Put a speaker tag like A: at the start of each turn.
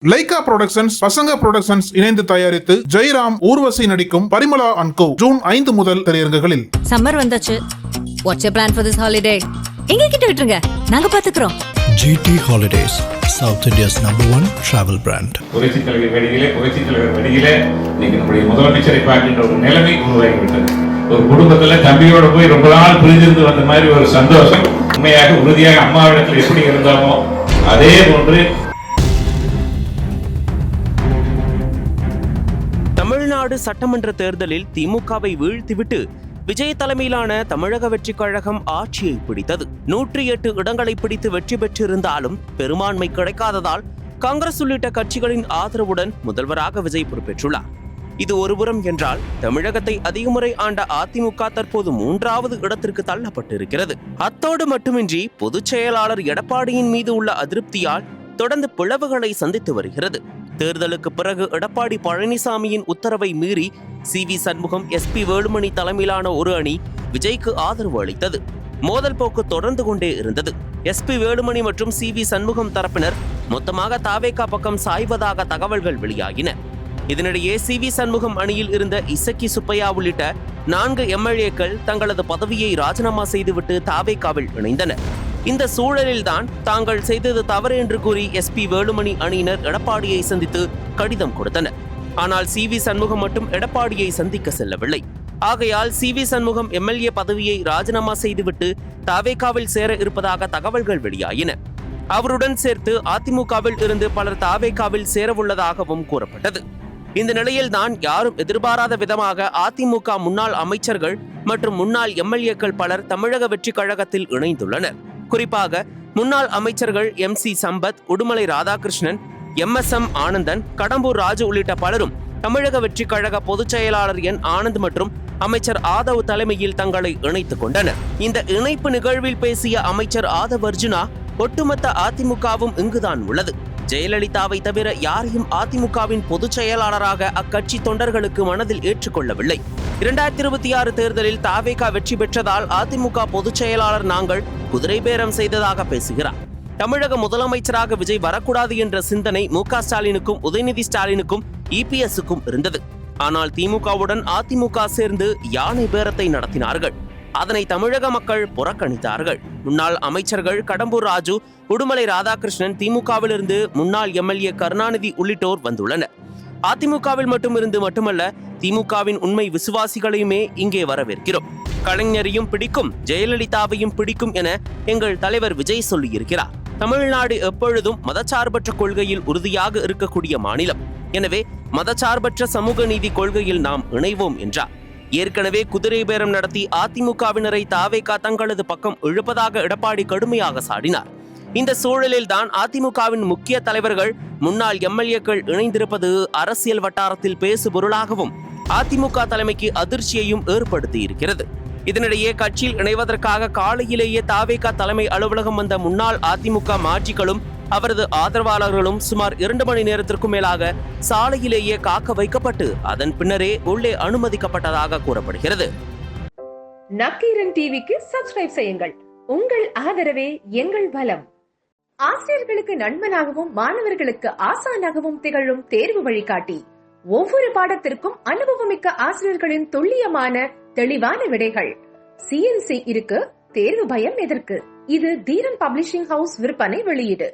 A: Lyca productions, பசங்க productions இணைந்து தயாரித்து ஜெயராம், ஊர்வசி நடிக்கும் பரிமளா அண்ட் கோ ஜூன் 5 முதல் திரையரங்குகளில்.
B: சம்மர் வந்தாச்சு. What's your plan for this holiday? எங்க கிட்ட விட்டுருங்க, நாங்க பாத்துக்கிறோம்.
C: GT Holidays, South India's #1 travel brand.
D: புரட்சித் தலைவர் வடியிலே இன்னைக்கு நம்முடைய முதலமைச்சரை பார்க்கின்ற ஒரு நிலைமை உருவாகிவிட்டது. ஒரு குடும்பத்துல தம்பியோட போய் ரொம்ப நாள் பிரிஞ்சிருந்து வந்த மாதிரி ஒரு சந்தோஷம் உண்மையாக உறுதியாக அம்மாவிடத்தில் எப்படி இருந்தோமோ அதே போன்று.
E: தமிழ்நாடு சட்டமன்ற தேர்தலில் திமுகவை வீழ்த்திவிட்டு விஜய் தலைமையிலான தமிழக வெற்றிக் கழகம் ஆட்சியை பிடித்தது. 108 இடங்களை பிடித்து வெற்றி பெற்றிருந்தாலும் பெரும்பான்மை கிடைக்காததால் காங்கிரஸ் உள்ளிட்ட கட்சிகளின் ஆதரவுடன் முதல்வராக விஜய் பொறுப்பேற்றுள்ளார். இது ஒருபுறம் என்றால், தமிழகத்தை அதிக முறை ஆண்ட அதிமுக தற்போது 3வது இடத்திற்கு தள்ளப்பட்டிருக்கிறது. அத்தோடு மட்டுமின்றி பொதுச் செயலாளர் எடப்பாடியின் மீது உள்ள அதிருப்தியால் தொடர்ந்து பிளவுகளை சந்தித்து வருகிறது. தேர்தலுக்கு பிறகு எடப்பாடி பழனிசாமியின் உத்தரவை மீறி CV சண்முகம், SP வேலுமணி தலைமையிலான ஒரு அணி விஜய்க்கு ஆதரவு அளித்தது. மோதல் போக்கு தொடர்ந்து கொண்டே இருந்தது. SP வேலுமணி மற்றும் CV சண்முகம் தரப்பினர் மொத்தமாக தாவேகா பக்கம் சாய்வதாக தகவல்கள் வெளியாகின. இதனிடையே CV சண்முகம் அணியில் இருந்த இசக்கி சுப்பையா உள்ளிட்ட 4 MLAக்கள் தங்களது பதவியை ராஜினாமா செய்துவிட்டு தாவேகாவில் இணைந்தனர். இந்த சூழலில்தான் தாங்கள் செய்தது தவறு என்று கூறி SP வேலுமணி அணியினர் எடப்பாடியை சந்தித்து கடிதம் கொடுத்தனர். ஆனால் CV சண்முகம் மட்டும் எடப்பாடியை சந்திக்க செல்லவில்லை. ஆகையால் CV சண்முகம் MLA பதவியை ராஜினாமா செய்துவிட்டு தாவேகாவில் சேர இருப்பதாக தகவல்கள் வெளியாயின. அவருடன் சேர்த்து அதிமுகவில் இருந்து பலர் தாவேகாவில் சேரவுள்ளதாகவும் கூறப்பட்டது. இந்த நிலையில்தான் யாரும் எதிர்பாராத விதமாக அதிமுக முன்னாள் அமைச்சர்கள் மற்றும் முன்னாள் MLAக்கள் பலர் தமிழக வெற்றிக் கழகத்தில் இணைந்துள்ளனர். குறிப்பாக முன்னாள் அமைச்சர்கள் MC சம்பத், உடுமலை ராதாகிருஷ்ணன், MSM ஆனந்தன், கடம்பூர் ராஜு உள்ளிட்ட பலரும் தமிழக வெற்றிக் கழக பொதுச் செயலாளர் N ஆனந்த் மற்றும் அமைச்சர் ஆதவ் தலைமையில் தங்களை இணைத்துக் கொண்டனர். இந்த இணைப்பு நிகழ்வில் பேசிய அமைச்சர் ஆதவ் அர்ஜுனா, ஒட்டுமொத்த அதிமுகவும் இங்குதான் உள்ளது. ஜெயலலிதாவை தவிர யாரையும் அதிமுகவின் பொதுச் செயலாளராக அக்கட்சி தொண்டர்களுக்கு மனதில் ஏற்றுக்கொள்ளவில்லை. 2026 தேர்தலில் தாவேகா வெற்றி பெற்றதால் அதிமுக பொதுச் செயலாளர் நாங்கள் குதிரை பேரம் செய்ததாக பேசுகிறார். தமிழக முதலமைச்சராக விஜய் வரக்கூடாது என்ற சிந்தனை MK ஸ்டாலினுக்கும் உதயநிதி ஸ்டாலினுக்கும் EPSக்கும் இருந்தது. ஆனால் திமுகவுடன் அதிமுக சேர்ந்து யானை பேரத்தை நடத்தினார்கள். அதனை தமிழக மக்கள் புறக்கணித்தார்கள். முன்னாள் அமைச்சர்கள் கடம்பூர் ராஜு, உடுமலை ராதாகிருஷ்ணன், திமுகவிலிருந்து முன்னாள் MLA கருணாநிதி உள்ளிட்டோர் வந்துள்ளனர். அதிமுகவில் மட்டுமல்ல, திமுகவின் உண்மை விசுவாசிகளையுமே இங்கே வரவேற்கிறோம். கலைஞரையும் பிடிக்கும், ஜெயலலிதாவையும் பிடிக்கும் என எங்கள் தலைவர் விஜய் சொல்லியிருக்கிறார். தமிழ்நாடு எப்பொழுதும் மதச்சார்பற்ற கொள்கையில் உறுதியாக இருக்கக்கூடிய மாநிலம். எனவே மதச்சார்பற்ற சமூக நீதி கொள்கையில் நாம் இணைவோம் என்றார். ஏற்கனவே குதிரை பேரம் நடத்தி அதிமுகவினரை தாவேகா தங்களது பக்கம் இழுப்பதாக எடப்பாடி கடுமையாக சாடினார். இந்த சூழலில் தான் அதிமுகவின் முக்கிய தலைவர்கள், முன்னாள் MLAக்கள் இணைந்திருப்பது அரசியல் வட்டாரத்தில் பேசு பொருளாகவும் அதிமுக தலைமைக்கு அதிர்ச்சியையும் ஏற்படுத்தி இருக்கிறது. இதனிடையே கட்சியில் இணைவதற்காக காலையிலேயே தாவேகா தலைமை அலுவலகம் வந்த முன்னாள் அதிமுக மாஜிகளும் அவரது ஆதரவாளர்களும் சுமார் 2 மணி நேரத்திற்கும் மேலாக சாலையிலேயே காக்க வைக்கப்பட்டு அதன் பின்னரே உள்ளே அனுமதிக்கப்பட்டதாக கூறப்படுகிறது.
F: நக்கீரன் டிவிக்கு சப்ஸ்கிரைப் செய்யுங்கள். உங்கள் ஆதரவே எங்கள் பலம். ஆசிரியர்களுக்கு நண்பனாகவும் மாணவர்களுக்கு ஆசானாகவும் திகழும் தேர்வு வழிகாட்டி. ஒவ்வொரு பாடத்திற்கும் அனுபவமிக்க ஆசிரியர்களின் துல்லியமான தெளிவான விடைகள். CNC இருக்கு, தேர்வு பயம் எதற்கு? இது தீரன் பப்ளிஷிங் ஹவுஸ் விற்பனை வெளியீடு.